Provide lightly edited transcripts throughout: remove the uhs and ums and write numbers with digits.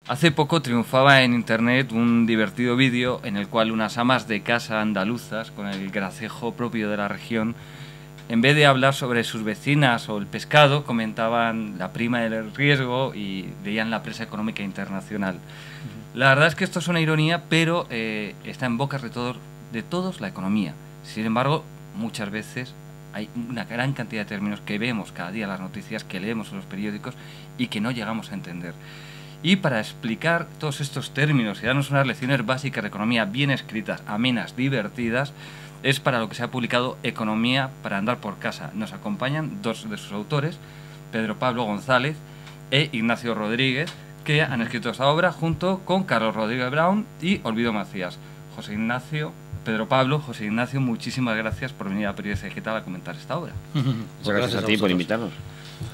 Hace poco triunfaba en internet un divertido vídeo en el cual unas amas de casa andaluzas, con el gracejo propio de la región, en vez de hablar sobre sus vecinas o el pescado, comentaban la prima del riesgo y veían la presa económica internacional. La verdad es que esto es una ironía, pero está en boca de todos la economía. Sin embargo, muchas veces hay una gran cantidad de términos que vemos cada día en las noticias, que leemos en los periódicos y que no llegamos a entender. Y para explicar todos estos términos y darnos unas lecciones básicas de economía bien escritas, amenas, divertidas, es para lo que se ha publicado Economía para andar por casa. Nos acompañan dos de sus autores, Pedro Pablo González e Ignacio Rodríguez, que han escrito esta obra junto con Carlos Rodríguez Brown y Olvido Macías. Pedro Pablo, José Ignacio, muchísimas gracias por venir a Periodista Digital a comentar esta obra. Muchas gracias a ti por invitarnos.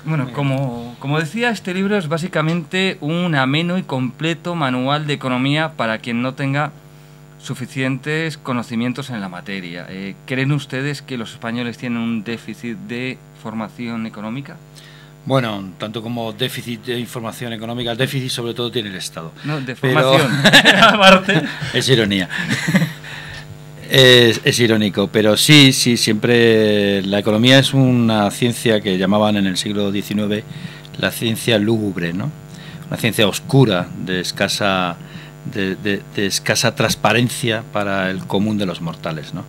Bueno, como decía, este libro es básicamente un ameno y completo manual de economía para quien no tenga suficientes conocimientos en la materia. ¿Creen ustedes que los españoles tienen un déficit de formación económica? Bueno, tanto como déficit de información económica, el déficit sobre todo tiene el Estado. No, de formación. Aparte. Es ironía. Es irónico, pero sí, siempre la economía es una ciencia que llamaban en el siglo XIX la ciencia lúgubre, ¿no? Una ciencia oscura, de escasa transparencia para el común de los mortales, ¿no?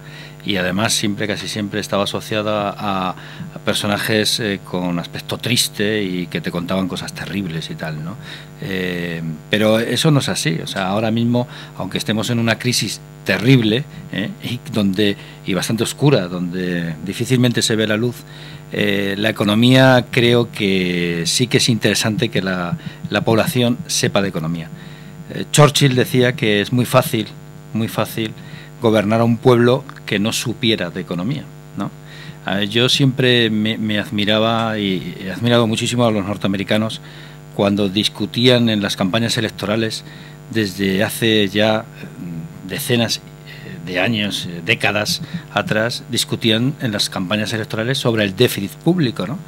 Y además casi siempre estaba asociada a personajes con aspecto triste y que te contaban cosas terribles y tal, ¿no? Pero eso no es así. O sea, ahora mismo, aunque estemos en una crisis terrible y bastante oscura, donde difícilmente se ve la luz, la economía, creo que sí que es interesante que la población sepa de economía. Churchill decía que es muy fácil gobernar a un pueblo que no supiera de economía, ¿no? Yo siempre me admiraba y he admirado muchísimo a los norteamericanos cuando discutían en las campañas electorales desde hace ya decenas de años, décadas atrás, discutían en las campañas electorales sobre el déficit público, ¿no?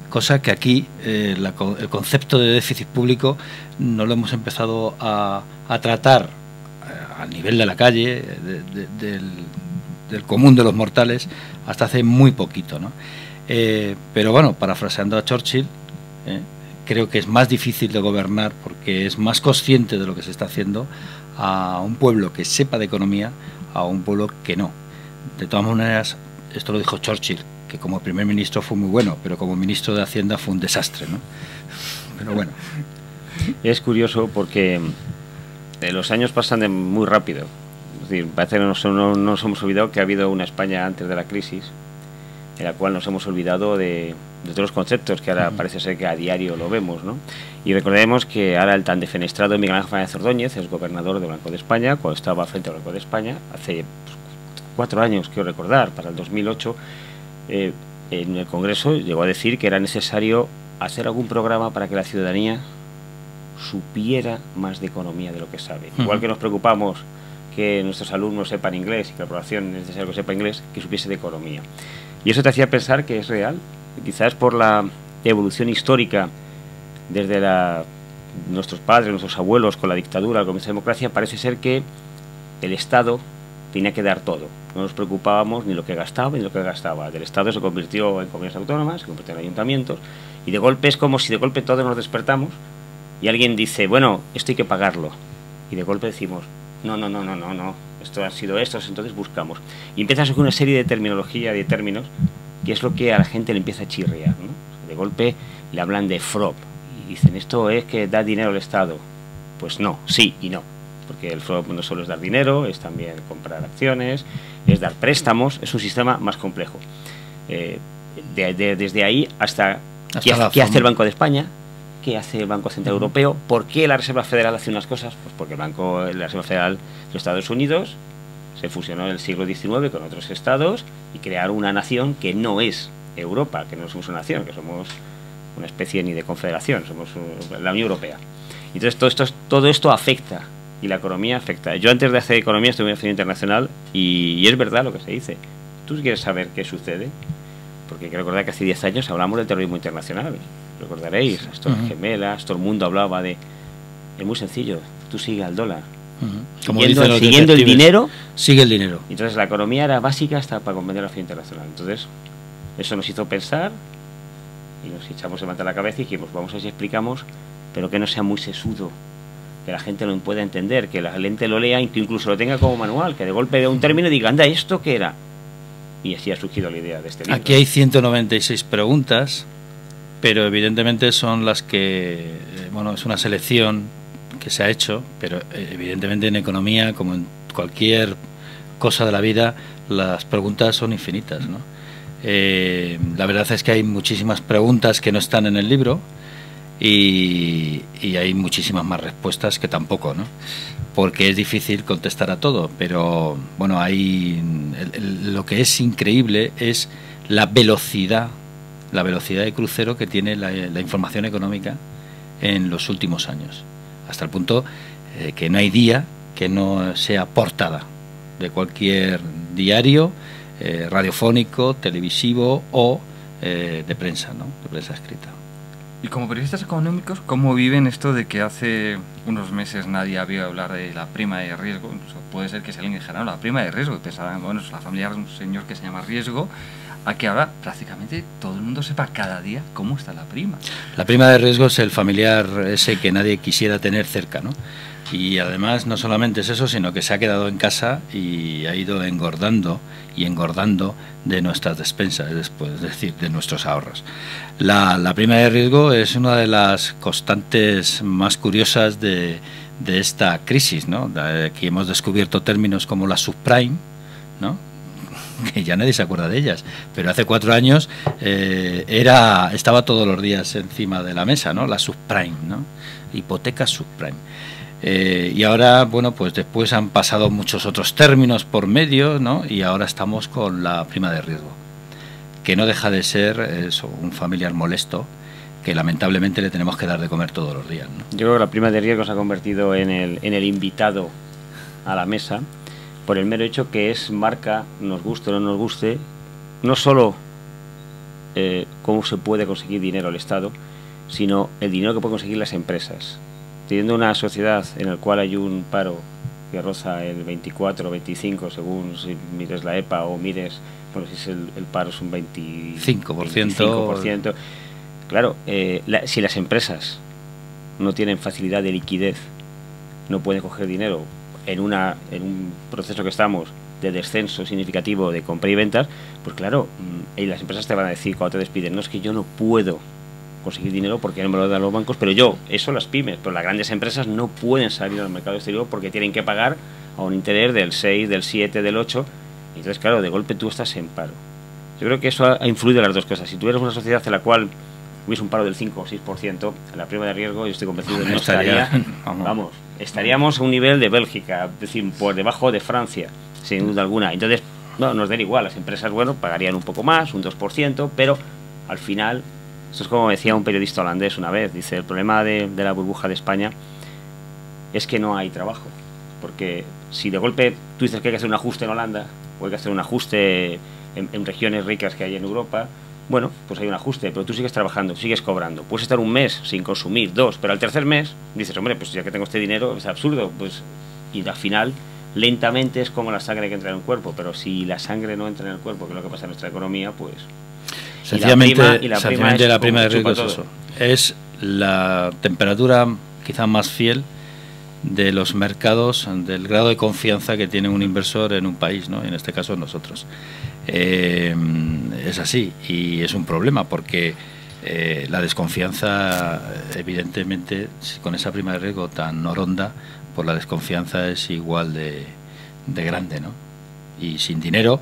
Cosa que aquí el concepto de déficit público no lo hemos empezado a tratar a nivel de la calle, del común de los mortales, hasta hace muy poquito, ¿no? Pero bueno, parafraseando a Churchill, creo que es más difícil de gobernar porque es más consciente de lo que se está haciendo a un pueblo que sepa de economía a un pueblo que no. De todas maneras, esto lo dijo Churchill, que como primer ministro fue muy bueno, pero como ministro de Hacienda fue un desastre, ¿no? Pero bueno. Es curioso porque los años pasan muy rápido. Es decir, parece que no nos hemos olvidado que ha habido una España antes de la crisis, en la cual nos hemos olvidado de todos los conceptos que ahora parece ser que a diario lo vemos, ¿no? Y recordemos que ahora el tan defenestrado Miguel Ángel Fernández Ordóñez es gobernador del Banco de España, cuando estaba frente al Banco de España, hace 4 años, quiero recordar, para el 2008, en el Congreso llegó a decir que era necesario hacer algún programa para que la ciudadanía supiera más de economía de lo que sabe. Igual que nos preocupamos que nuestros alumnos sepan inglés y que la población es necesario que sepa inglés, que supiese de economía. Y eso te hacía pensar que es real. Quizás por la evolución histórica desde nuestros padres, nuestros abuelos, con la dictadura, el comienzo de la democracia, parece ser que el Estado tenía que dar todo. No nos preocupábamos ni lo que gastaba ni lo que gastaba. Del Estado se convirtió en comunidades autónomas, se convirtió en ayuntamientos, y de golpe es como si de golpe todos nos despertamos y alguien dice, bueno, esto hay que pagarlo. Y de golpe decimos, no, esto ha sido esto, entonces buscamos. Y empieza a surgir una serie de terminología, de términos, que es lo que a la gente le empieza a chirriar, ¿no? De golpe le hablan de FROB y dicen, esto es que da dinero al Estado. Pues no, sí y no. Porque el FROB no solo es dar dinero, es también comprar acciones, es dar préstamos, es un sistema más complejo. Desde ahí hasta ¿qué hace el Banco de España? ¿Qué hace el Banco Central Europeo? ¿Por qué la Reserva Federal hace unas cosas? Pues porque la Reserva Federal de los Estados Unidos se fusionó en el siglo XIX con otros estados y crearon una nación que no es Europa, que no somos una nación, que somos una especie ni de confederación, somos la Unión Europea. Entonces todo esto afecta, y la economía afecta. Yo antes de hacer economía estuve en una feria internacional y es verdad lo que se dice. ¿Tú quieres saber qué sucede? Porque hay que recordar que hace 10 años hablamos del terrorismo internacional. Recordaréis, las Torres Gemelas, todo el mundo hablaba de Es muy sencillo, tú sigues al dólar. Como Siguiendo el dinero. Sigue el dinero. Entonces la economía era básica hasta para comprender la financiación internacional. Entonces eso nos hizo pensar y nos echamos a levantar la cabeza y dijimos, vamos a ver si explicamos, pero que no sea muy sesudo, que la gente lo pueda entender, que la gente lo lea y que incluso lo tenga como manual, que de golpe vea un término y diga, anda, ¿esto qué era? Y así ha surgido la idea de este libro. Aquí hay 196 preguntas, pero evidentemente son las que, bueno, es una selección que se ha hecho, pero evidentemente en economía, como en cualquier cosa de la vida, las preguntas son infinitas, ¿no? La verdad es que hay muchísimas preguntas que no están en el libro y hay muchísimas más respuestas que tampoco, ¿no? Porque es difícil contestar a todo, pero bueno, lo que es increíble es la velocidad de crucero que tiene la información económica en los últimos años, hasta el punto que no hay día que no sea portada de cualquier diario radiofónico, televisivo o de prensa, ¿no? De prensa escrita. Y como periodistas económicos, ¿cómo viven esto de que hace unos meses nadie había hablar de la prima de riesgo? Incluso puede ser que si alguien dijera, no, la prima de riesgo, pensaban, bueno, es la familia de un señor que se llama Riesgo, a que ahora prácticamente todo el mundo sepa cada día cómo está la prima. La prima de riesgo es el familiar ese que nadie quisiera tener cerca, ¿no? Y además no solamente es eso, sino que se ha quedado en casa y ha ido engordando y engordando de nuestras despensas, es decir, de nuestros ahorros. La prima de riesgo es una de las constantes más curiosas de esta crisis, ¿no? Aquí hemos descubierto términos como la subprime, ¿no? Que ya nadie se acuerda de ellas, pero hace 4 años estaba todos los días encima de la mesa, ¿no? La subprime, ¿no? Hipoteca subprime. Y ahora, bueno, pues después han pasado muchos otros términos por medio, ¿no? Y ahora estamos con la prima de riesgo, que no deja de ser eso, un familiar molesto que lamentablemente le tenemos que dar de comer todos los días, ¿no? Yo creo que la prima de riesgo se ha convertido en el invitado a la mesa por el mero hecho que es marca, nos guste o no nos guste, no solo cómo se puede conseguir dinero al Estado, sino el dinero que pueden conseguir las empresas. Teniendo una sociedad en la cual hay un paro que roza el 24 o 25, según si mires la EPA o mires, bueno, si es el paro es un 25%. Claro, si las empresas no tienen facilidad de liquidez, no pueden coger dinero en un proceso que estamos de descenso significativo de compra y ventas, pues claro, y las empresas te van a decir cuando te despiden, no, es que yo no puedo conseguir dinero porque no me lo dan los bancos, pero eso las pymes, pero las grandes empresas no pueden salir al mercado exterior porque tienen que pagar a un interés del 6, del 7, del 8, y entonces claro, de golpe tú estás en paro. Yo creo que eso ha influido en las dos cosas. Si tuvieras una sociedad en la cual hubiese un paro del 5 o 6%, en la prima de riesgo, yo estoy convencido de que no estaría, estaríamos a un nivel de Bélgica, es decir, por debajo de Francia, sin duda alguna. Entonces, no, nos daría igual, las empresas, bueno, pagarían un poco más, un 2%, pero al final, esto es como decía un periodista holandés una vez, dice, el problema de la burbuja de España es que no hay trabajo, porque si de golpe tú dices que hay que hacer un ajuste en Holanda, o hay que hacer un ajuste en regiones ricas que hay en Europa, bueno, pues hay un ajuste, pero tú sigues trabajando, sigues cobrando. Puedes estar un mes sin consumir, 2, pero al tercer mes dices, hombre, pues ya que tengo este dinero, es absurdo, pues, y al final, lentamente es como la sangre que entra en el cuerpo, pero si la sangre no entra en el cuerpo, que es lo que pasa en nuestra economía, pues... Sencillamente la prima de riesgo es eso. Es la temperatura quizá más fiel de los mercados, del grado de confianza que tiene un inversor en un país, ¿no? En este caso nosotros. Es así y es un problema porque la desconfianza, evidentemente, con esa prima de riesgo tan horonda, pues la desconfianza es igual de grande, ¿no? Y sin dinero,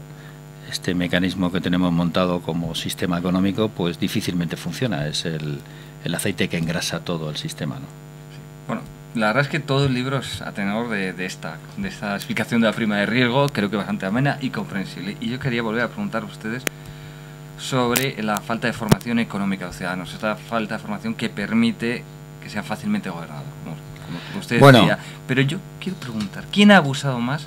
este mecanismo que tenemos montado como sistema económico, pues difícilmente funciona. Es el aceite que engrasa todo el sistema, ¿no? Bueno, la verdad es que todo el libro es a tenor de esta explicación de la prima de riesgo, creo que bastante amena y comprensible. Y yo quería volver a preguntar a ustedes sobre la falta de formación económica de los ciudadanos, esta falta de formación que permite que sea fácilmente gobernado, como usted decía. Pero yo quiero preguntar, ¿quién ha abusado más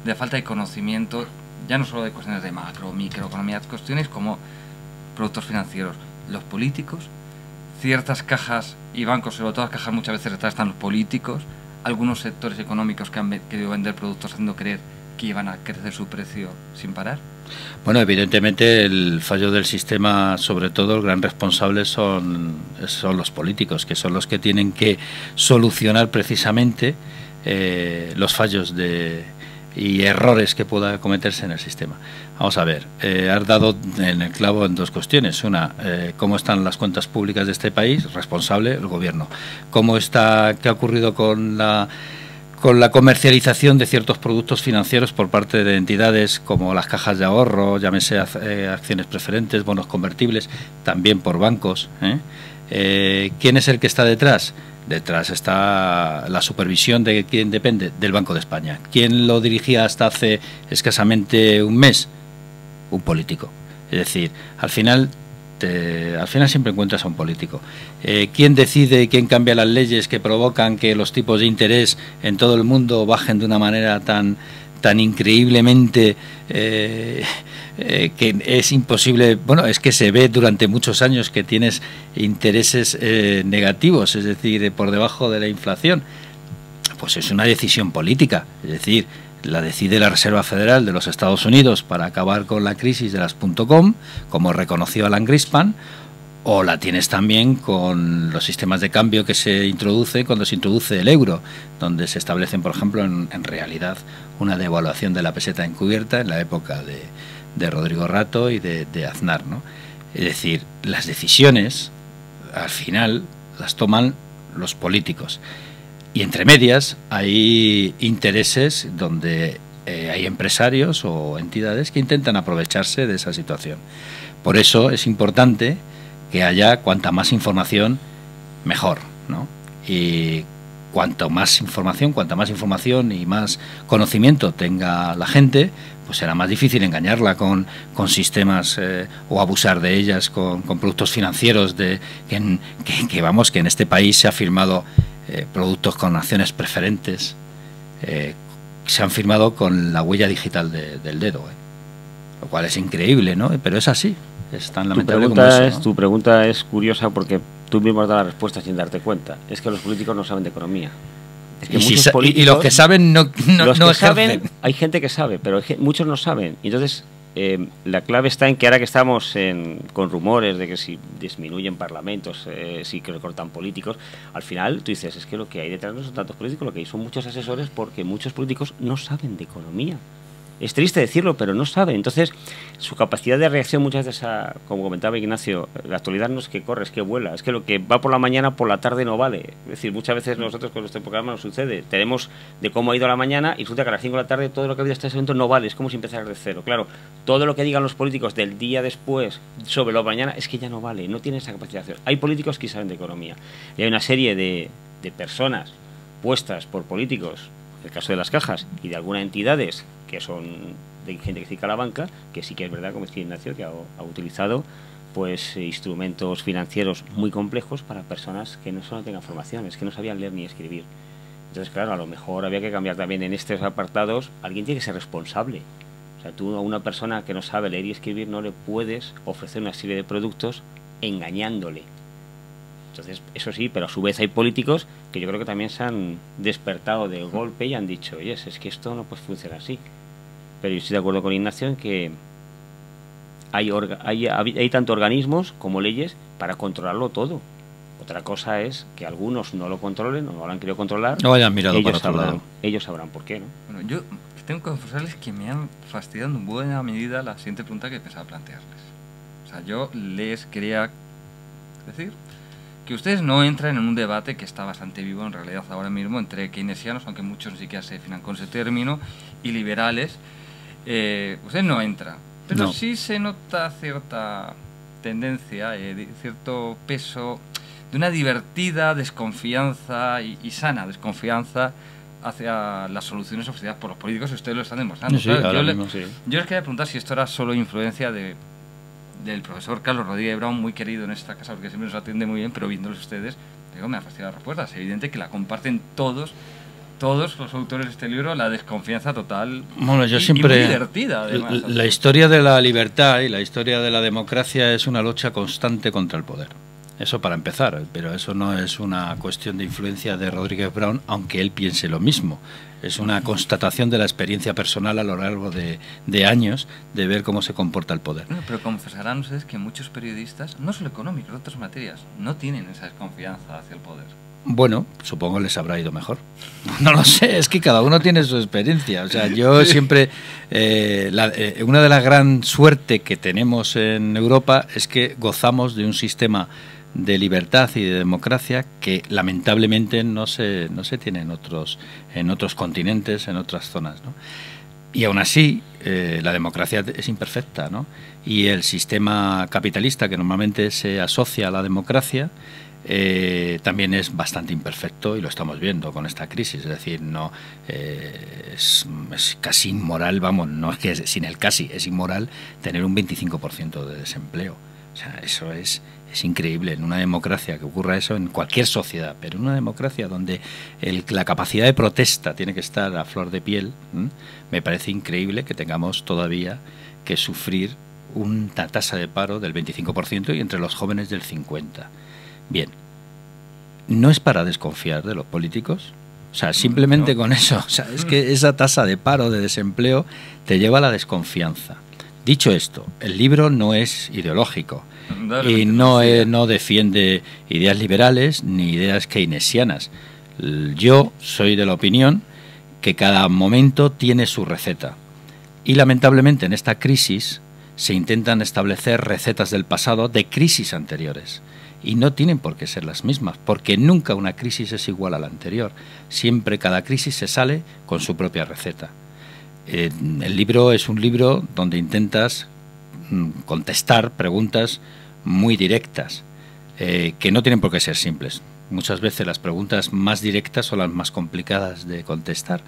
de la falta de conocimiento, ya no solo de cuestiones de macro, microeconomía, cuestiones como productos financieros? ¿Los políticos, ciertas cajas y bancos, sobre todo las cajas muchas veces detrás están los políticos, algunos sectores económicos que han querido vender productos haciendo creer que iban a crecer su precio sin parar? Bueno, evidentemente el fallo del sistema, sobre todo el gran responsable son los políticos, que son los que tienen que solucionar precisamente los fallos y errores que pueda cometerse en el sistema. Vamos a ver, has dado en el clavo en dos cuestiones. Una, cómo están las cuentas públicas de este país, responsable el gobierno. ¿Qué ha ocurrido con la comercialización de ciertos productos financieros por parte de entidades como las cajas de ahorro, llámese acciones preferentes, bonos convertibles, también por bancos? ¿Quién es el que está detrás? Detrás está la supervisión de quién depende, del Banco de España. ¿Quién lo dirigía hasta hace escasamente un mes? Un político. Es decir, al final siempre encuentras a un político. ¿Quién decide y quién cambia las leyes que provocan que los tipos de interés en todo el mundo bajen de una manera tan increíblemente que es imposible? Bueno, es que se ve durante muchos años que tienes intereses negativos, es decir, por debajo de la inflación. Pues es una decisión política, es decir, la decide la Reserva Federal de los Estados Unidos para acabar con la crisis de las .com, como reconoció Alan Greenspan, o la tienes también con los sistemas de cambio que se introduce cuando se introduce el euro, donde se establecen, por ejemplo, en realidad una devaluación de la peseta encubierta en la época de Rodrigo Rato y de Aznar, ¿no? Es decir, las decisiones al final las toman los políticos. Y entre medias hay intereses donde hay empresarios o entidades que intentan aprovecharse de esa situación. Por eso es importante que haya cuanta más información, mejor, ¿no? Y cuanta más información y más conocimiento tenga la gente, pues será más difícil engañarla con sistemas o abusar de ellas con productos financieros que en este país se ha firmado productos con acciones preferentes, se han firmado con la huella digital del dedo, lo cual es increíble, ¿no? Pero es así, es tan lamentable como eso, ¿no? Tu pregunta es curiosa porque tú mismo has dado la respuesta sin darte cuenta. Es que los políticos no saben de economía. Es que y los que saben no saben, hay gente que sabe, pero muchos no saben. Entonces, la clave está en que ahora que estamos con rumores de que si disminuyen parlamentos, si que recortan políticos, al final tú dices, es que lo que hay detrás no son tantos políticos, lo que hay son muchos asesores, porque muchos políticos no saben de economía. Es triste decirlo, pero no saben. Entonces, su capacidad de reacción muchas veces, como comentaba Ignacio, la actualidad no es que corre, es que vuela. Es que lo que va por la mañana, por la tarde no vale. Es decir, muchas veces nosotros con nuestro programa nos sucede. Tenemos de cómo ha ido la mañana y resulta que a las 5 de la tarde todo lo que ha habido hasta ese momento no vale. Es como si empezara de cero. Claro, todo lo que digan los políticos del día después sobre lo mañana es que ya no vale. No tienen esa capacidad de hacer. Hay políticos que saben de economía. Y hay una serie de personas puestas por políticos, en el caso de las cajas, y de algunas entidades que son de gente que dedica a la banca, que sí que es verdad, como decía Ignacio, que ha utilizado pues instrumentos financieros muy complejos para personas que no solo tengan formación, es que no sabían leer ni escribir. Entonces, claro, a lo mejor había que cambiar también en estos apartados. Alguien tiene que ser responsable. O sea, tú a una persona que no sabe leer y escribir no le puedes ofrecer una serie de productos engañándole. Entonces, eso sí, pero a su vez hay políticos que yo creo que también se han despertado de golpe y han dicho, oye, es que esto no puede funcionar así. Pero yo estoy de acuerdo con Ignacio en que hay tanto organismos como leyes para controlarlo todo. Otra cosa es que algunos no lo controlen o no lo han querido controlar. No hayan mirado para otro lado. Ellos sabrán por qué, ¿no? Bueno, yo tengo que confesarles que me han fastidiado en buena medida la siguiente pregunta que pensaba plantearles. O sea, yo les quería decir que ustedes no entran en un debate que está bastante vivo en realidad ahora mismo entre keynesianos, aunque muchos ni siquiera se definan con ese término, y liberales. Ustedes no entran, pero no. Sí se nota cierta tendencia, cierto peso de una divertida desconfianza y sana desconfianza hacia las soluciones ofrecidas por los políticos, y ustedes lo están demostrando. Sí, claro, yo les quería preguntar si esto era solo influencia del profesor Carlos Rodríguez Brown, muy querido en esta casa porque siempre nos atiende muy bien, pero viéndolos ustedes, digo, me ha fastidiado la respuesta. Es evidente que la comparten todos los autores de este libro, la desconfianza total. Bueno, yo siempre, y muy divertida, además. La historia de la libertad y la historia de la democracia es una lucha constante contra el poder. Eso para empezar, pero eso no es una cuestión de influencia de Rodríguez Brown, aunque él piense lo mismo. Es una constatación de la experiencia personal a lo largo de años de ver cómo se comporta el poder. Bueno, pero confesarán ustedes que muchos periodistas, no solo económicos, de otras materias, no tienen esa desconfianza hacia el poder. Bueno, supongo les habrá ido mejor. No lo sé, es que cada uno tiene su experiencia. O sea, yo siempre... una de las gran suerte que tenemos en Europa es que gozamos de un sistema de libertad y de democracia que lamentablemente no se tiene en otros continentes, en otras zonas, ¿no? Y aún así, la democracia es imperfecta, ¿no? Y el sistema capitalista, que normalmente se asocia a la democracia, también es bastante imperfecto, y lo estamos viendo con esta crisis. Es decir, no es casi inmoral, vamos, no es que sin el casi, es inmoral tener un 25% de desempleo. O sea, eso es increíble. En una democracia que ocurra eso, en cualquier sociedad, pero en una democracia donde la capacidad de protesta tiene que estar a flor de piel, me parece increíble que tengamos todavía que sufrir una tasa de paro del 25% y entre los jóvenes del 50%. Bien, no es para desconfiar de los políticos. O sea, simplemente con eso, o sea, es que esa tasa de paro, de desempleo, te lleva a la desconfianza. Dicho esto, el libro no es ideológico y no defiende ideas liberales ni ideas keynesianas. Yo soy de la opinión que cada momento tiene su receta. Y lamentablemente en esta crisis se intentan establecer recetas del pasado de crisis anteriores. Y no tienen por qué ser las mismas, porque nunca una crisis es igual a la anterior. Siempre cada crisis se sale con su propia receta. El libro es un libro donde intentas contestar preguntas muy directas, que no tienen por qué ser simples. Muchas veces las preguntas más directas son las más complicadas de contestar,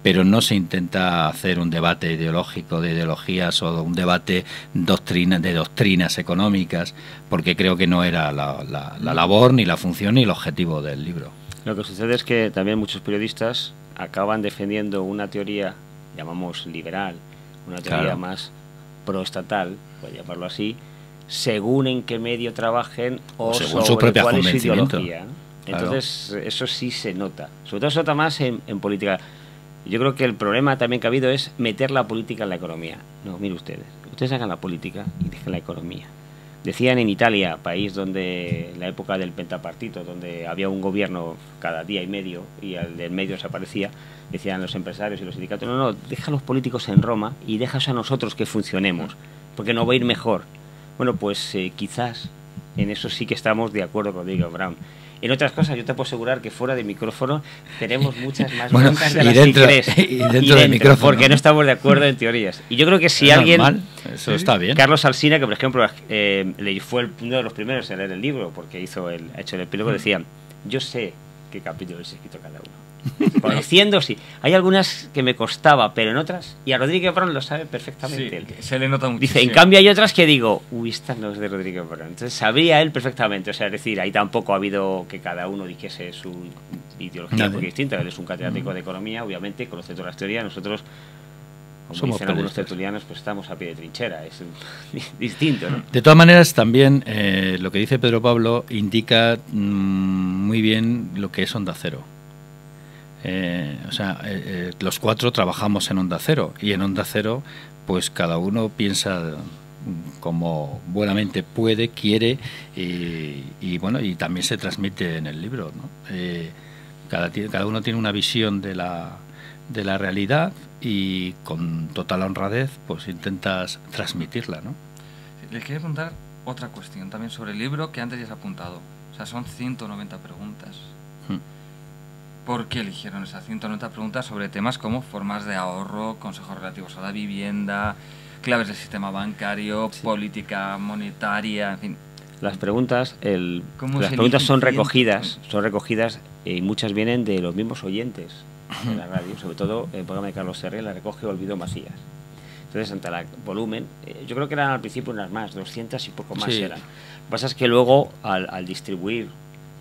pero no se intenta hacer un debate ideológico de ideologías o un debate de doctrinas económicas, porque creo que no era la labor, ni la función, ni el objetivo del libro. Lo que sucede es que también muchos periodistas acaban defendiendo una teoría, llamamos liberal, una teoría Claro. más proestatal, por llamarlo así, según en qué medio trabajen o según su sobre propio cuál es su convencimiento. ideología, ¿no? Claro. Entonces, eso sí se nota. Sobre todo se nota más en política. Yo creo que el problema también que ha habido es meter la política en la economía. No, mire ustedes hagan la política y dejen la economía. Decían en Italia, país donde en la época del pentapartito, donde había un gobierno cada día y medio y el del medio desaparecía, decían los empresarios y los sindicatos, no, deja a los políticos en Roma y dejas a nosotros que funcionemos, porque no va a ir mejor. Bueno, pues quizás en eso sí que estamos de acuerdo con Rodríguez Brown. En otras cosas, yo te puedo asegurar que fuera de micrófono tenemos muchas más Bueno, broncas de y las dentro- que crees. y dentro del micrófono, porque ¿no? no estamos de acuerdo en teorías. Y yo creo que si Es alguien... normal, eso está bien. Carlos Alsina, que por ejemplo fue uno de los primeros en leer el libro, porque ha hecho el epílogo, decía, yo sé qué capítulo es escrito cada uno. Conociendo, sí. Hay algunas que me costaba, pero en otras, y a Rodríguez Brown lo sabe perfectamente. Sí, se le nota mucho. Dice, en cambio hay otras que digo, uy, esta no es de Rodríguez Brown. Entonces sabría él perfectamente. O sea, es decir, ahí tampoco ha habido que cada uno dijese su ideología Nadie. porque es distinta. Él es un catedrático de economía, obviamente, conoce todas las teorías. Nosotros, como Somos dicen algunos periodistas. tertulianos, pues estamos a pie de trinchera. Es distinto, ¿no? De todas maneras, también lo que dice Pedro Pablo indica muy bien lo que es Onda Cero. Los cuatro trabajamos en Onda Cero, y en Onda Cero pues cada uno piensa como buenamente puede, quiere, y bueno, y también se transmite en el libro, ¿no? Cada uno tiene una visión de la realidad, y con total honradez pues intentas transmitirla, ¿no? Les quería preguntar otra cuestión también sobre el libro que antes ya se ha apuntado. O sea, son 190 preguntas. ¿Por qué eligieron esas 190 preguntas sobre temas como formas de ahorro, consejos relativos a la vivienda, claves del sistema bancario, política monetaria, en fin? Las preguntas, ¿Cómo las se preguntas son eligen recogidas y muchas vienen de los mismos oyentes de la radio, sobre todo el programa de Carlos Herrera la recoge Olvido Macías. Entonces, ante el volumen, yo creo que eran al principio unas más, 200 y poco más Sí. eran. Lo que pasa es que luego, al distribuir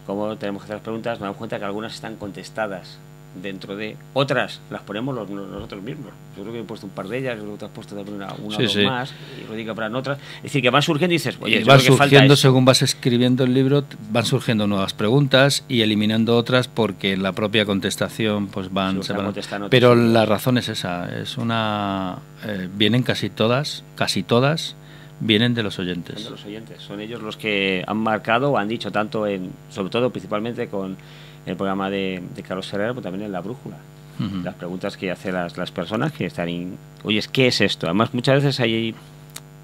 cómo tenemos que hacer las preguntas, nos damos cuenta que algunas están contestadas dentro de otras, las ponemos nosotros mismos. Yo creo que he puesto un par de ellas, luego te has puesto también una o dos más, y Rodrigo habrán otras. Es decir, que van surgiendo y dices, oye, y van surgiendo según vas escribiendo el libro, van surgiendo nuevas preguntas y eliminando otras porque en la propia contestación pues van... Pero la razón es esa, es una... vienen casi todas, vienen de los oyentes. Son de los oyentes, son ellos los que han marcado o han dicho tanto, sobre todo principalmente con el programa de Carlos Herrera, pero también en La Brújula. Las preguntas que hacen las personas que están... Oye, ¿qué es esto? Además, muchas veces hay...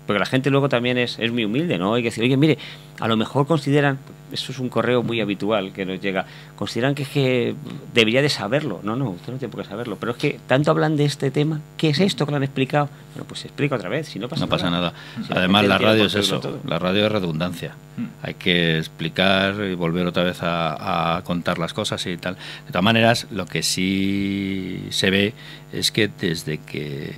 Porque la gente luego también es muy humilde, ¿no? Hay que decir, oye, mire, a lo mejor consideran... Eso es un correo muy habitual que nos llega. Consideran que es que debería de saberlo. No, usted no tiene por qué saberlo. Pero es que tanto hablan de este tema. ¿Qué es esto que lo han explicado? Bueno, pues se explica otra vez, si no pasa nada. Si además, la radio es eso. La radio es redundancia. Hay que explicar y volver otra vez a contar las cosas y tal. De todas maneras, lo que sí se ve es que desde que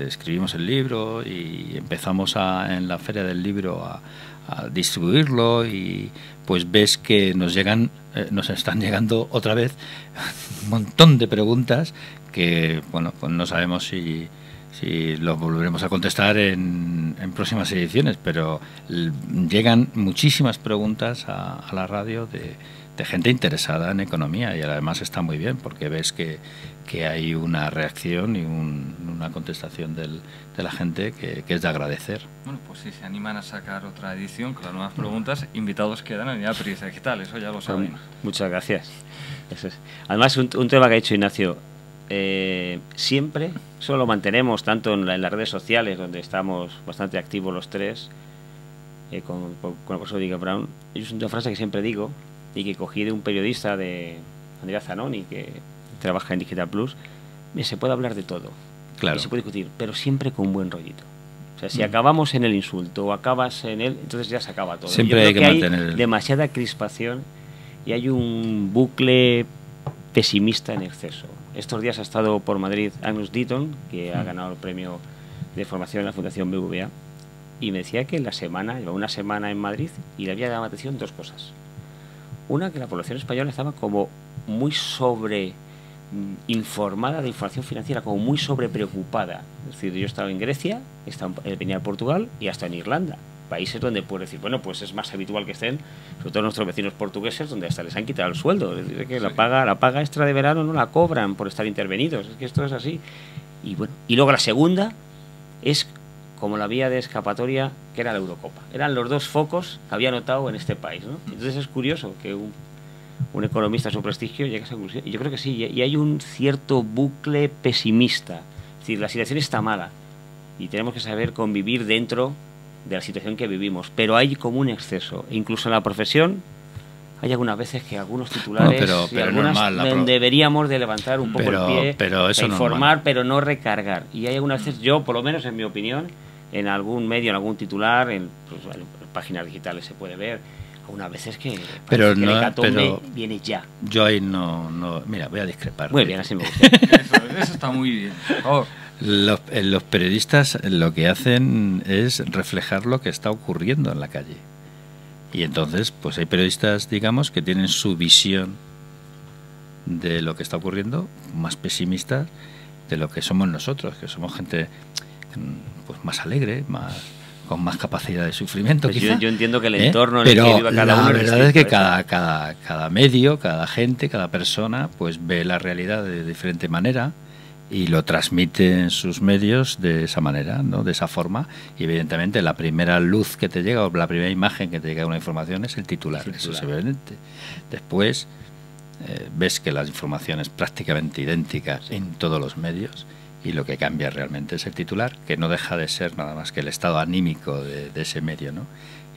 escribimos el libro y empezamos en la Feria del Libro a distribuirlo, y pues ves que nos están llegando otra vez un montón de preguntas que, bueno, pues no sabemos si los volveremos a contestar en próximas ediciones, pero llegan muchísimas preguntas a la radio de gente interesada en economía, y además está muy bien porque ves que hay una reacción y una contestación de la gente que es de agradecer. Bueno, pues si se animan a sacar otra edición con las nuevas preguntas, invitados quedan en Periodista Digital, eso ya lo saben. Muchas gracias. Eso es. Además, un tema que ha dicho Ignacio, siempre, eso lo mantenemos tanto en las redes sociales, donde estamos bastante activos los tres, con el profesor Diego Brown. Es una frase que siempre digo y que cogí de un periodista, de Andrea Zanoni, que trabaja en Digital Plus. Se puede hablar de todo, claro, y se puede discutir, pero siempre con un buen rollito. O sea, si acabamos en el insulto o acabas en él, entonces ya se acaba todo. Siempre hay que mantener... Hay demasiada crispación y hay un bucle pesimista en exceso. Estos días ha estado por Madrid Agnus Deaton, que ha ganado el premio de formación en la Fundación BBVA, y me decía que llevaba una semana en Madrid y le había llamado la atención dos cosas. Una, que la población española estaba como muy informada de información financiera, como muy sobrepreocupada. Es decir, yo estaba en Grecia, venía a Portugal y hasta en Irlanda, países donde puedes decir, bueno, pues es más habitual que estén, sobre todo nuestros vecinos portugueses, donde hasta les han quitado el sueldo. Es decir, que la paga extra de verano no la cobran por estar intervenidos. Es que esto es así. Y bueno, y luego la segunda es como la vía de escapatoria, que era la Eurocopa. Eran los dos focos que había notado en este país, ¿no? Entonces es curioso que un economista de su prestigio llegue a esa conclusión. Y yo creo que sí, y hay un cierto bucle pesimista. Es decir, la situación está mala y tenemos que saber convivir dentro de la situación que vivimos, pero hay como un exceso. E incluso en la profesión hay algunas veces que algunos titulares pero normal, deberíamos de levantar un poco el pie, pero eso informar, normal, pero no recargar. Y hay algunas veces, yo por lo menos en mi opinión, en algún medio, en algún titular, en páginas digitales se puede ver, algunas veces que el hecatombe viene ya. Yo ahí no, mira, voy a discrepar. Muy bien, así me gusta. Eso está muy bien. Oh. Los periodistas lo que hacen es reflejar lo que está ocurriendo en la calle. Y entonces, pues hay periodistas, digamos, que tienen su visión de lo que está ocurriendo, más pesimistas de lo que somos nosotros, que somos gente pues más alegre, con más capacidad de sufrimiento. Pues yo entiendo que el entorno en el que viva cada uno... La verdad es que cada medio, cada gente, cada persona, pues ve la realidad de diferente manera y lo transmite en sus medios de esa manera, ¿no? De esa forma, y evidentemente la primera luz que te llega o la primera imagen que te llega de una información es el titular. Eso es evidente. Después ves que la información es prácticamente idéntica en todos los medios, y lo que cambia realmente es el titular, que no deja de ser nada más que el estado anímico de ese medio, ¿no?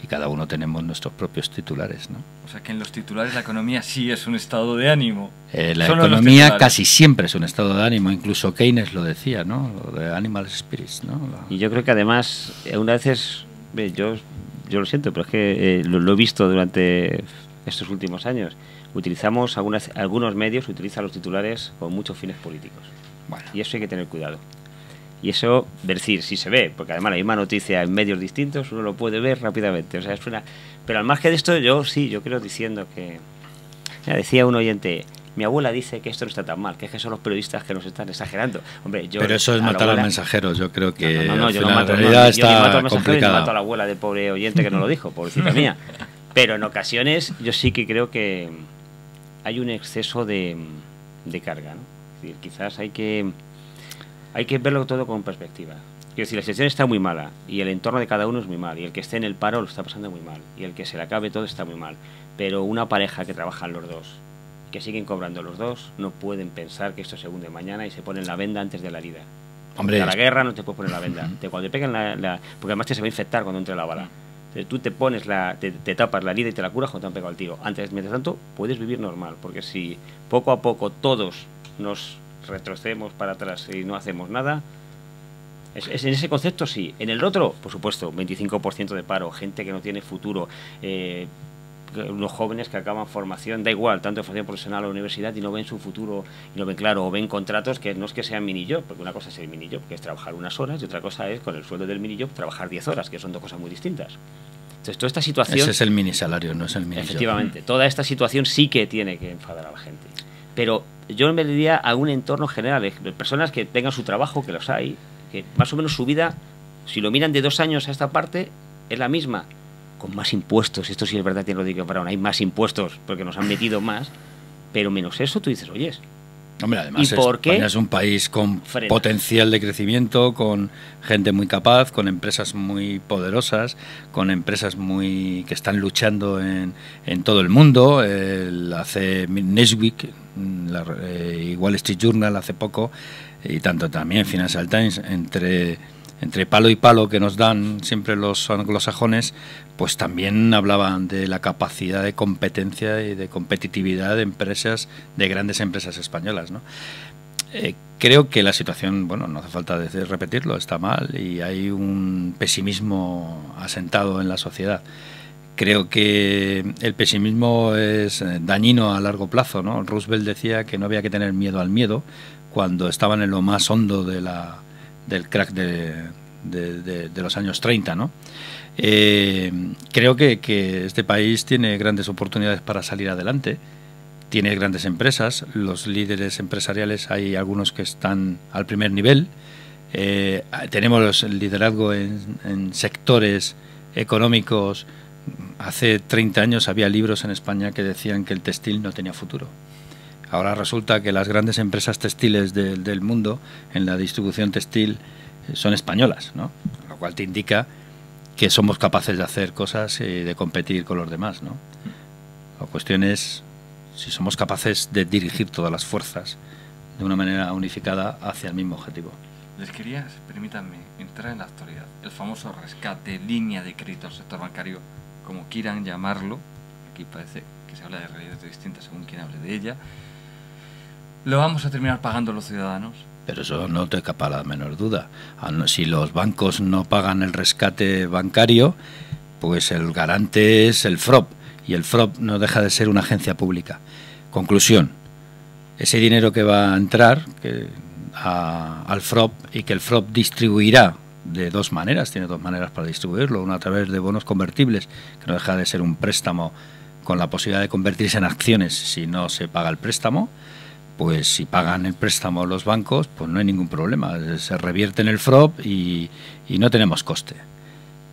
Y cada uno tenemos nuestros propios titulares, ¿no? O sea que en los titulares la economía sí es un estado de ánimo. La economía casi siempre es un estado de ánimo, incluso Keynes lo decía, ¿no? Lo de animal spirits, ¿no? Y yo creo que además, unas veces, yo lo siento, pero es que lo he visto durante estos últimos años. Algunos medios utilizan los titulares con muchos fines políticos. Bueno. Y eso hay que tener cuidado. Y eso, decir, sí se ve, porque además la misma noticia en medios distintos uno lo puede ver rápidamente. O sea, Pero al margen de esto, yo creo diciendo que... Decía un oyente, Mi abuela dice que esto no está tan mal, que es que son los periodistas que nos están exagerando. Hombre, yo, pero eso es matar a los mensajeros, yo creo que yo no mato, la realidad yo ni mato al está mensajero, complicada. ni mato a la abuela del pobre oyente que no lo dijo, pobrecita mía. Pero en ocasiones yo sí que creo que hay un exceso de carga, ¿no? Es decir, quizás hay que verlo todo con perspectiva. Quiero decir, la situación está muy mala y el entorno de cada uno es muy mal, y el que esté en el paro lo está pasando muy mal, y el que se le acabe todo está muy mal. Pero una pareja que trabajan los dos, que siguen cobrando los dos, no pueden pensar que esto se hunde mañana y se ponen la venda antes de la herida. Hombre, a la guerra no te puedes poner la venda. Cuando te pegan porque además te se va a infectar cuando entre la bala. Entonces, tú te pones te tapas la herida y te la curas cuando te han pegado el tiro. Mientras tanto, puedes vivir normal, porque si poco a poco todos nos retrocedemos para atrás y no hacemos nada, es en ese concepto sí. En el otro, por supuesto, 25% de paro, gente que no tiene futuro, unos jóvenes que acaban formación, da igual, tanto de formación profesional o universidad, y no ven su futuro, y no ven claro, o ven contratos que no es que sean mini-job, porque una cosa es el mini-job, que es trabajar unas horas, y otra cosa es, con el sueldo del mini-job, trabajar 10 horas, que son dos cosas muy distintas. Entonces, toda esta situación... Ese es el minisalario, no es el mini-job. Efectivamente, toda esta situación sí que tiene que enfadar a la gente. Pero yo me diría a un entorno general, de personas que tengan su trabajo, que los hay, que más o menos su vida, si lo miran de 2 años a esta parte, es la misma, con más impuestos. Esto sí es verdad, tiene Rodrigo Brown, hay más impuestos porque nos han metido más, pero menos eso tú dices, oyes. Hombre, además ¿Y por qué? España es un país con Frena. Potencial de crecimiento, con gente muy capaz, con empresas muy poderosas, con empresas que están luchando en todo el mundo. Hace Newsweek, Wall Street Journal hace poco, y tanto también Financial Times, entre palo y palo que nos dan siempre los anglosajones, pues también hablaban de la capacidad de competencia y de competitividad de empresas, de grandes empresas españolas, ¿no? Creo que la situación, bueno, no hace falta repetirlo, está mal y hay un pesimismo asentado en la sociedad. Creo que el pesimismo es dañino a largo plazo, ¿no? Roosevelt decía que no había que tener miedo al miedo cuando estaban en lo más hondo del crack de los años 30, ¿no? Creo que este país tiene grandes oportunidades para salir adelante, tiene grandes empresas, los líderes empresariales hay algunos que están al primer nivel, tenemos el liderazgo en sectores económicos. Hace 30 años había libros en España que decían que el textil no tenía futuro. Ahora resulta que las grandes empresas textiles del mundo en la distribución textil son españolas, ¿no? Lo cual te indica que somos capaces de hacer cosas y de competir con los demás, ¿no? La cuestión es si somos capaces de dirigir todas las fuerzas de una manera unificada hacia el mismo objetivo. Les quería, permítanme, entrar en la actualidad. El famoso rescate, línea de crédito al sector bancario, como quieran llamarlo, aquí parece que se habla de realidades distintas según quien hable de ella. ¿Lo vamos a terminar pagando los ciudadanos? Pero eso no te capa la menor duda. Si los bancos no pagan el rescate bancario, pues el garante es el FROB, y el FROB no deja de ser una agencia pública. Conclusión, ese dinero que va a entrar al FROB y que el FROB distribuirá de 2 maneras, tiene 2 maneras para distribuirlo, una a través de bonos convertibles, que no deja de ser un préstamo con la posibilidad de convertirse en acciones si no se paga el préstamo. Pues si pagan el préstamo los bancos, pues no hay ningún problema, se revierte en el FROB y no tenemos coste.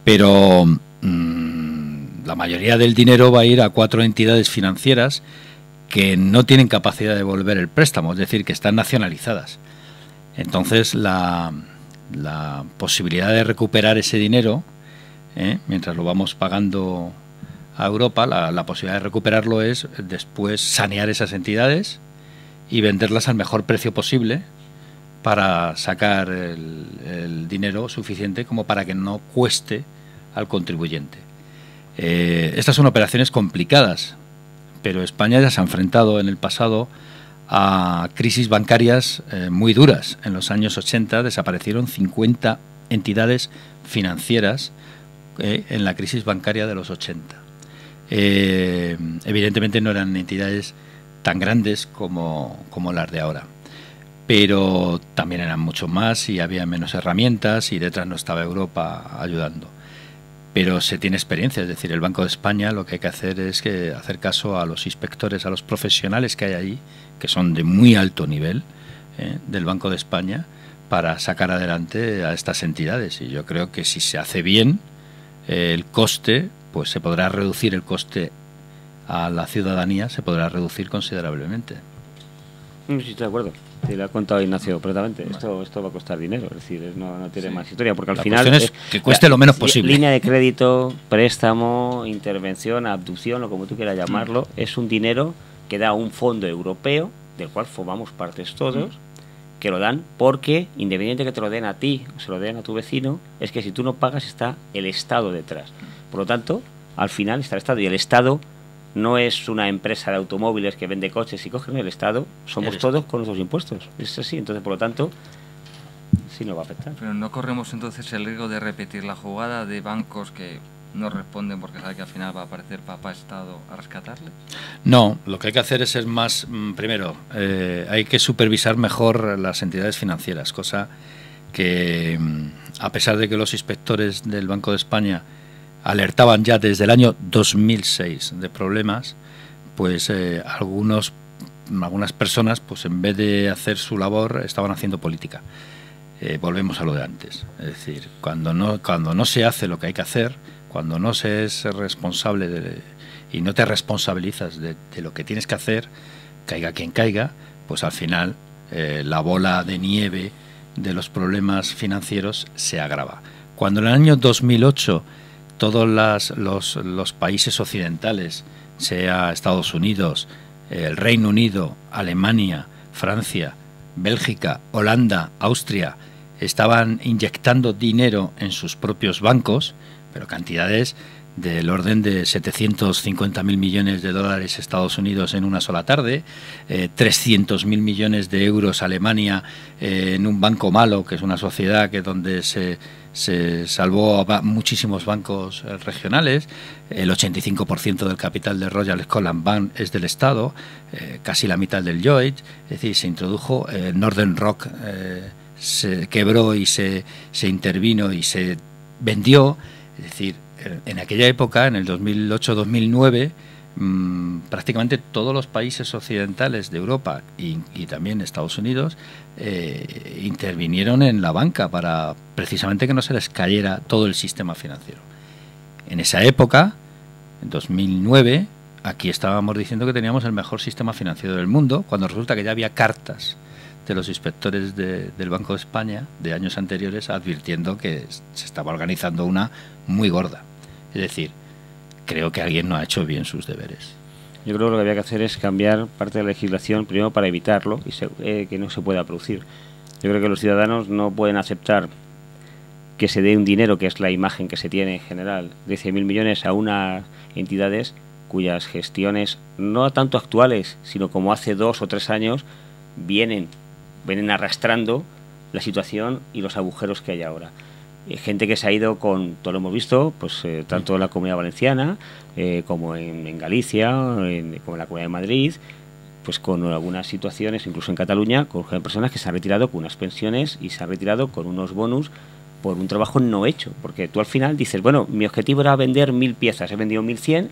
Pero la mayoría del dinero va a ir a 4 entidades financieras que no tienen capacidad de devolver el préstamo, es decir, que están nacionalizadas. Entonces la posibilidad de recuperar ese dinero, mientras lo vamos pagando a Europa, la posibilidad de recuperarlo es después sanear esas entidades y venderlas al mejor precio posible para sacar el dinero suficiente como para que no cueste al contribuyente. Estas son operaciones complicadas, pero España ya se ha enfrentado en el pasado a crisis bancarias muy duras. En los años 80 desaparecieron 50 entidades financieras en la crisis bancaria de los 80. Evidentemente no eran entidades tan grandes como las de ahora, pero también eran mucho más y había menos herramientas y detrás no estaba Europa ayudando. pero se tiene experiencia. Es decir, el Banco de España lo que hay que hacer es que hacer caso a los inspectores, a los profesionales que hay allí, que son de muy alto nivel del Banco de España, para sacar adelante a estas entidades. Y yo creo que si se hace bien el coste, pues se podrá reducir el coste a la ciudadanía, se podrá reducir considerablemente. Sí, estoy de acuerdo. Sí, lo ha contado Ignacio completamente. Esto va a costar dinero, es decir, no tiene más historia, porque al La final cuestión es que cueste lo menos posible. Línea de crédito, préstamo, intervención, abducción, o como tú quieras llamarlo, es un dinero que da un fondo europeo, del cual formamos partes todos, que lo dan porque, independiente que te lo den a ti o se lo den a tu vecino, es que si tú no pagas está el Estado detrás. Por lo tanto, al final está el Estado, y el Estado no es una empresa de automóviles que vende coches y cogen el Estado, somos todos con nuestros impuestos. Es así, entonces por lo tanto sí nos va a afectar. Pero no corremos entonces el riesgo de repetir la jugada de bancos que no responden porque saben que al final va a aparecer papá Estado a rescatarle. No, lo que hay que hacer es ser más, primero, hay que supervisar mejor las entidades financieras, cosa que a pesar de que los inspectores del Banco de España alertaban ya desde el año 2006 de problemas, pues algunas personas, pues en vez de hacer su labor, estaban haciendo política. Volvemos a lo de antes, es decir, cuando no se hace lo que hay que hacer, cuando no se es responsable y no te responsabilizas de lo que tienes que hacer, caiga quien caiga, pues al final la bola de nieve de los problemas financieros se agrava. Cuando en el año 2008 todos los países occidentales, sea Estados Unidos, el Reino Unido, Alemania, Francia, Bélgica, Holanda, Austria, estaban inyectando dinero en sus propios bancos, pero cantidades del orden de 750.000 millones de dólares Estados Unidos en una sola tarde, 300.000 millones de euros Alemania en un banco malo, que es una sociedad que donde se salvó a muchísimos bancos regionales, el 85% del capital de Royal Scotland Bank es del Estado, casi la mitad del Lloyds, es decir, se introdujo, Northern Rock se quebró y se intervino y se vendió, es decir, en aquella época, en el 2008-2009, prácticamente todos los países occidentales de Europa y también Estados Unidos intervinieron en la banca para precisamente que no se les cayera todo el sistema financiero. En esa época, en 2009, aquí estábamos diciendo que teníamos el mejor sistema financiero del mundo, cuando resulta que ya había cartas de los inspectores del Banco de España de años anteriores advirtiendo que se estaba organizando una muy gorda. Es decir, creo que alguien no ha hecho bien sus deberes. Yo creo que lo que había que hacer es cambiar parte de la legislación, primero para evitarlo y que no se pueda producir. Yo creo que los ciudadanos no pueden aceptar que se dé un dinero, que es la imagen que se tiene en general, de 100.000 millones a unas entidades cuyas gestiones, no tanto actuales, sino como hace 2 o 3 años, vienen arrastrando la situación y los agujeros que hay ahora. Gente que se ha ido con, todo lo hemos visto, pues tanto en la Comunidad Valenciana como en Galicia, como en la Comunidad de Madrid, pues con algunas situaciones, incluso en Cataluña, con personas que se han retirado con unas pensiones y se han retirado con unos bonus por un trabajo no hecho. Porque tú al final dices, bueno, mi objetivo era vender 1.000 piezas, he vendido 1.100,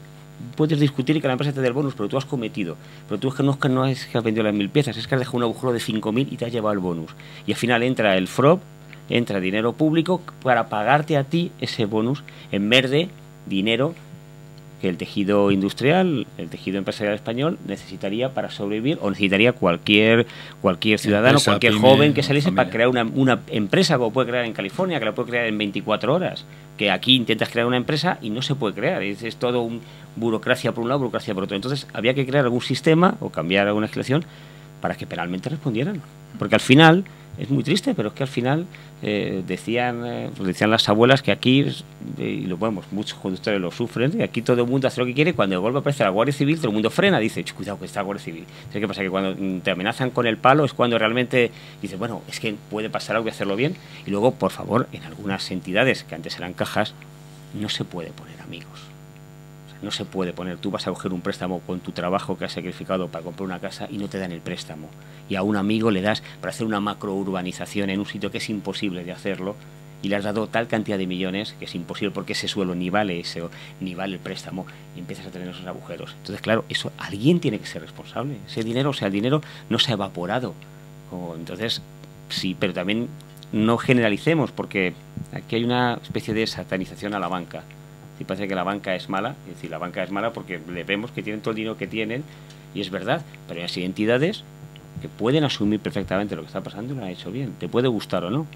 puedes discutir que la empresa te dé el bonus, pero tú has cometido. Pero tú no es que has vendido las 1.000 piezas, es que has dejado un agujero de 5.000 y te has llevado el bonus. Y al final entra el FROB, entra dinero público para pagarte a ti ese bonus en vez de dinero que el tejido industrial, el tejido empresarial español necesitaría para sobrevivir, o necesitaría cualquier ciudadano, empresa, cualquier pyme, joven que saliese familia, para crear una empresa, como puede crear en California, que la puede crear en 24 horas, que aquí intentas crear una empresa y no se puede crear, es todo burocracia por un lado, burocracia por otro. Entonces había que crear algún sistema o cambiar alguna legislación para que penalmente respondieran, porque al final es muy triste, pero es que al final decían las abuelas que aquí, y lo vemos, muchos conductores lo sufren, que aquí todo el mundo hace lo que quiere, cuando de golpe aparece la Guardia Civil, todo el mundo frena, dice, cuidado que está la Guardia Civil. Entonces, ¿qué pasa? Que cuando te amenazan con el palo es cuando realmente dices, bueno, es que puede pasar algo, voy a hacerlo bien. Y luego, por favor, en algunas entidades que antes eran cajas, no se puede poner amigos. No se puede poner, tú vas a coger un préstamo con tu trabajo que has sacrificado para comprar una casa y no te dan el préstamo. Y a un amigo le das para hacer una macrourbanización en un sitio que es imposible de hacerlo y le has dado tal cantidad de millones que es imposible porque ese suelo ni vale el préstamo y empiezas a tener esos agujeros. Entonces, claro, eso alguien tiene que ser responsable. Ese dinero, o sea, el dinero no se ha evaporado. Entonces, sí, pero también no generalicemos porque aquí hay una especie de satanización a la banca. Si parece que la banca es mala, es decir, la banca es mala porque le vemos que tienen todo el dinero que tienen y es verdad, pero hay entidades que pueden asumir perfectamente lo que está pasando y lo han hecho bien. Te puede gustar o no.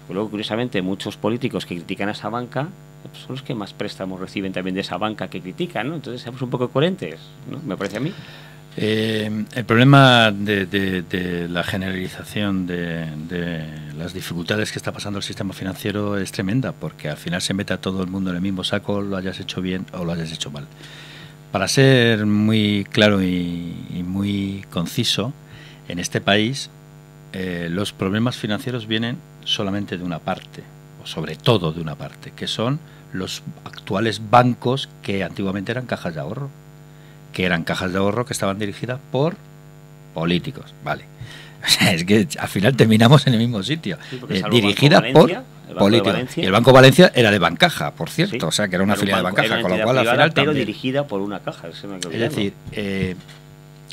Pero luego, curiosamente, muchos políticos que critican a esa banca son los que más préstamos reciben también de esa banca que critican, ¿no? Entonces, seamos un poco coherentes, ¿no? Me parece a mí. El problema de la generalización de las dificultades que está pasando el sistema financiero es tremenda, porque al final se mete a todo el mundo en el mismo saco, lo hayas hecho bien o lo hayas hecho mal. Para ser muy claro y muy conciso, en este país los problemas financieros vienen solamente de una parte, o sobre todo de una parte, que son los actuales bancos que antiguamente eran cajas de ahorro, que estaban dirigidas por políticos, vale. O sea, es que al final terminamos en el mismo sitio, Sí, dirigida por políticos. Y el Banco Valencia era de Bancaja, por cierto, sí, o sea, que era una filial de Bancaja, con lo cual privada, al final pero también, dirigida por una caja, eso no hay que olvidarlo. es decir,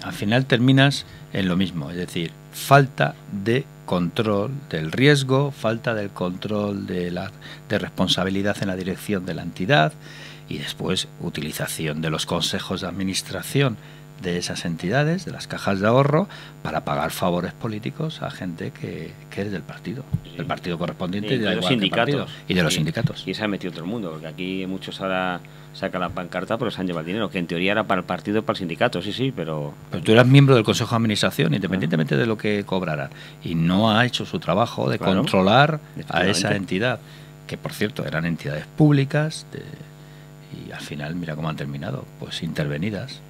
al final terminas en lo mismo, es decir, falta de control del riesgo, falta del control de responsabilidad en la dirección de la entidad y después utilización de los consejos de administración de esas entidades, de las cajas de ahorro, para pagar favores políticos a gente que es del partido, del partido correspondiente y de los sindicatos. Y de los sindicatos. Y se ha metido todo el mundo, porque aquí muchos ahora sacan la pancarta, pero se han llevado el dinero, que en teoría era para el partido y para el sindicato, sí, pero tú eras miembro del Consejo de Administración, independientemente de lo que cobraran, y no ha hecho su trabajo de controlar a esa entidad, que por cierto eran entidades públicas, y al final mira cómo han terminado, pues intervenidas.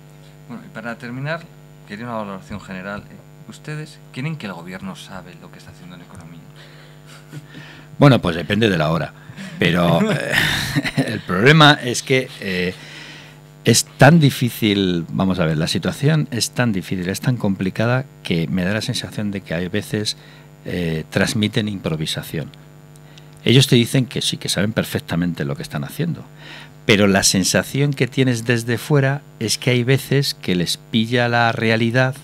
Bueno, y para terminar, quería una valoración general. ¿Ustedes creen que el gobierno sabe lo que está haciendo en economía? Bueno, pues depende de la hora. Pero el problema es que es tan difícil, vamos a ver, la situación es tan difícil, es tan complicada que me da la sensación de que hay veces transmiten improvisación. Ellos te dicen que sí, que saben perfectamente lo que están haciendo, pero la sensación que tienes desde fuera es que hay veces que les pilla la realidad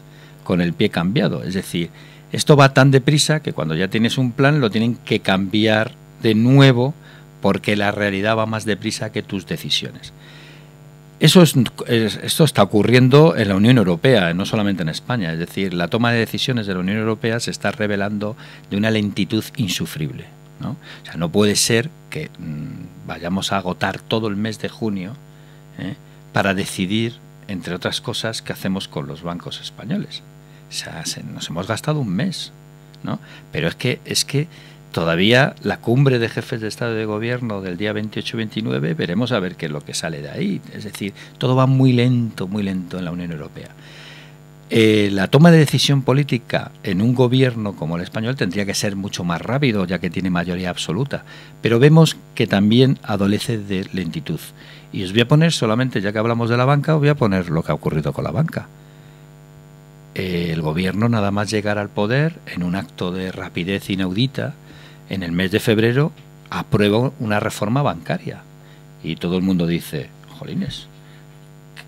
con el pie cambiado. Es decir, esto va tan deprisa que cuando ya tienes un plan lo tienen que cambiar de nuevo porque la realidad va más deprisa que tus decisiones. Esto está ocurriendo en la Unión Europea, no solamente en España. Es decir, la toma de decisiones de la Unión Europea se está revelando de una lentitud insufrible, ¿no? O sea, no puede ser que vayamos a agotar todo el mes de junio para decidir, entre otras cosas, qué hacemos con los bancos españoles. O sea, nos hemos gastado un mes, ¿no? Pero es que todavía la cumbre de jefes de Estado y de Gobierno del día 28-29 veremos a ver qué es lo que sale de ahí. Es decir, todo va muy lento en la Unión Europea. La toma de decisión política en un gobierno como el español tendría que ser mucho más rápido, ya que tiene mayoría absoluta, pero vemos que también adolece de lentitud. Y os voy a poner solamente, ya que hablamos de la banca, os voy a poner lo que ha ocurrido con la banca. El gobierno, nada más llegar al poder, en un acto de rapidez inaudita, en el mes de febrero, aprueba una reforma bancaria. Y todo el mundo dice, jolines,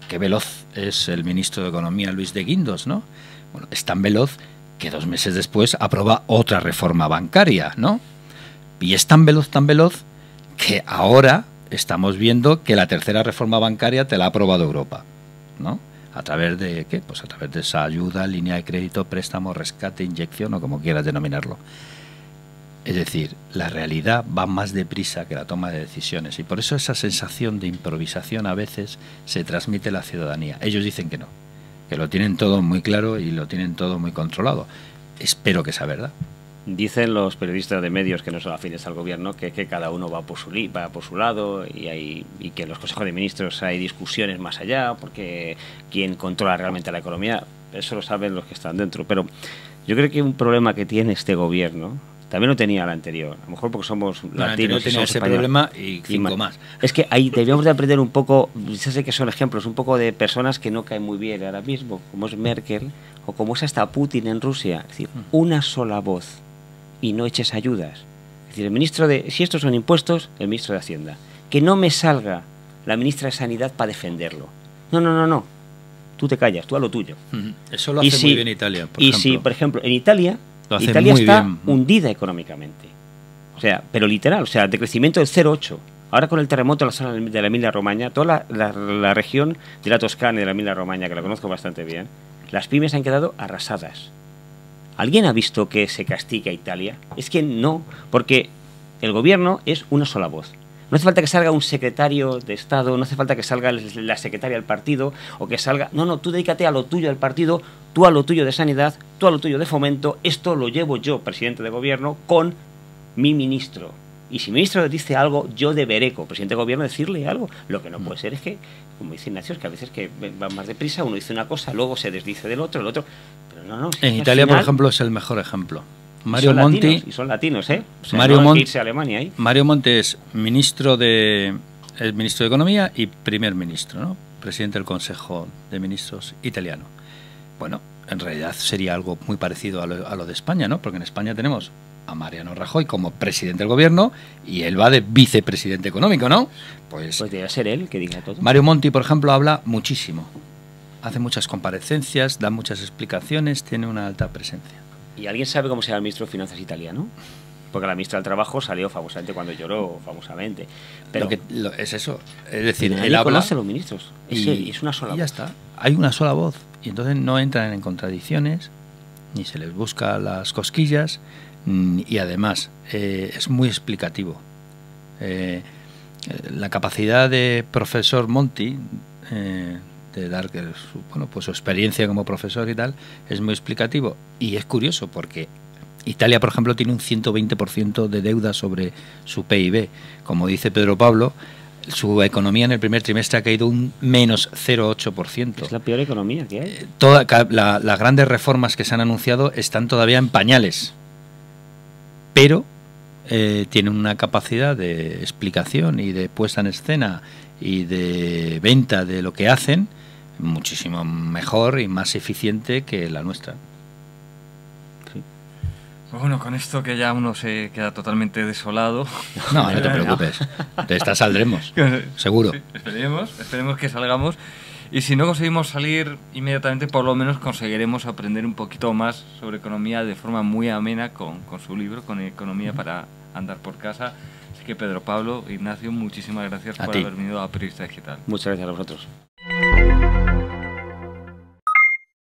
qué veloz es el ministro de Economía, Luis de Guindos, ¿no? Bueno, es tan veloz que 2 meses después aprueba otra reforma bancaria, ¿no? Y es tan veloz que ahora estamos viendo que la tercera reforma bancaria te la ha aprobado Europa, ¿no? ¿A través de qué? Pues a través de esa ayuda, línea de crédito, préstamo, rescate, inyección o como quieras denominarlo. Es decir, la realidad va más deprisa que la toma de decisiones y por eso esa sensación de improvisación a veces se transmite a la ciudadanía. Ellos dicen que no, que lo tienen todo muy claro y lo tienen todo muy controlado. Espero que sea verdad. Dicen los periodistas de medios que no son afines al gobierno que cada uno va por su lado y que en los consejos de ministros hay discusiones más allá porque quién controla realmente la economía, eso lo saben los que están dentro. Pero yo creo que un problema que tiene este gobierno también lo tenía el anterior, a lo mejor porque somos latinos. No tenía ese problema y 5 más. Es que ahí debíamos de aprender un poco, ya sé que son ejemplos, un poco de personas que no caen muy bien ahora mismo, como es Merkel o como es hasta Putin en Rusia. Es decir, una sola voz y no eches ayudas. Es decir, el ministro de... Si estos son impuestos, el ministro de Hacienda. Que no me salga la ministra de Sanidad para defenderlo. No. Tú te callas, tú a lo tuyo. Eso lo hace muy bien Italia, por ejemplo. Si, por ejemplo, en Italia está bien hundida económicamente. O sea, pero literal, o sea, de crecimiento del 0,8. Ahora con el terremoto en la zona de la Emilia-Romagna, toda la región de la Toscana y de la Emilia-Romagna, que la conozco bastante bien, las pymes han quedado arrasadas. ¿Alguien ha visto que se castiga a Italia? Es que no, porque el gobierno es una sola voz. No hace falta que salga un secretario de Estado, no hace falta que salga la secretaria del partido, o que salga... No, tú dedícate a lo tuyo del partido, tú a lo tuyo de Sanidad, tú a lo tuyo de Fomento, esto lo llevo yo, presidente de gobierno, con mi ministro. Y si mi ministro dice algo, yo deberé, como presidente de gobierno, decirle algo. Lo que no puede ser es que, como dice Ignacio, es que a veces que va más deprisa, uno dice una cosa, luego se desdice del otro, el otro... Pero no, en Italia, por ejemplo, es el mejor ejemplo. Mario Monti, y son latinos, ¿eh? O sea, Mario no hay que irse a Alemania ahí. Mario Monti es ministro de Economía y primer ministro, ¿no? Presidente del Consejo de Ministros italiano. Bueno, en realidad sería algo muy parecido a lo de España, ¿no? Porque en España tenemos a Mariano Rajoy como presidente del gobierno y él va de vicepresidente económico, ¿no? Pues debería ser él que diga todo. Mario Monti, por ejemplo, habla muchísimo. Hace muchas comparecencias, da muchas explicaciones, tiene una alta presencia. ¿Y alguien sabe cómo se llama el ministro de Finanzas italiano? Porque la ministra del Trabajo salió famosamente cuando lloró, famosamente. Pero es eso. Es decir, él habla... conoce a los ministros. Y es una sola voz. Ya está. Hay una sola voz. Y entonces no entran en contradicciones, ni se les busca las cosquillas, y además es muy explicativo. La capacidad de profesor Monti... de dar su experiencia como profesor y tal, es muy explicativo. Y es curioso porque Italia, por ejemplo, tiene un 120% de deuda sobre su PIB. Como dice Pedro Pablo, su economía en el primer trimestre ha caído un menos 0,8%. Es la peor economía que hay. Las grandes reformas que se han anunciado están todavía en pañales, pero tienen una capacidad de explicación y de puesta en escena y de venta de lo que hacen muchísimo mejor y más eficiente que la nuestra. Sí. Pues bueno, con esto que ya uno se queda totalmente desolado. No te preocupes, de esta saldremos, seguro. Sí, esperemos que salgamos. Y si no conseguimos salir inmediatamente, por lo menos conseguiremos aprender un poquito más sobre economía de forma muy amena con su libro, con Economía para andar por casa. Así que Pedro Pablo, Ignacio, muchísimas gracias por haber venido a Periodista Digital. Muchas gracias a vosotros.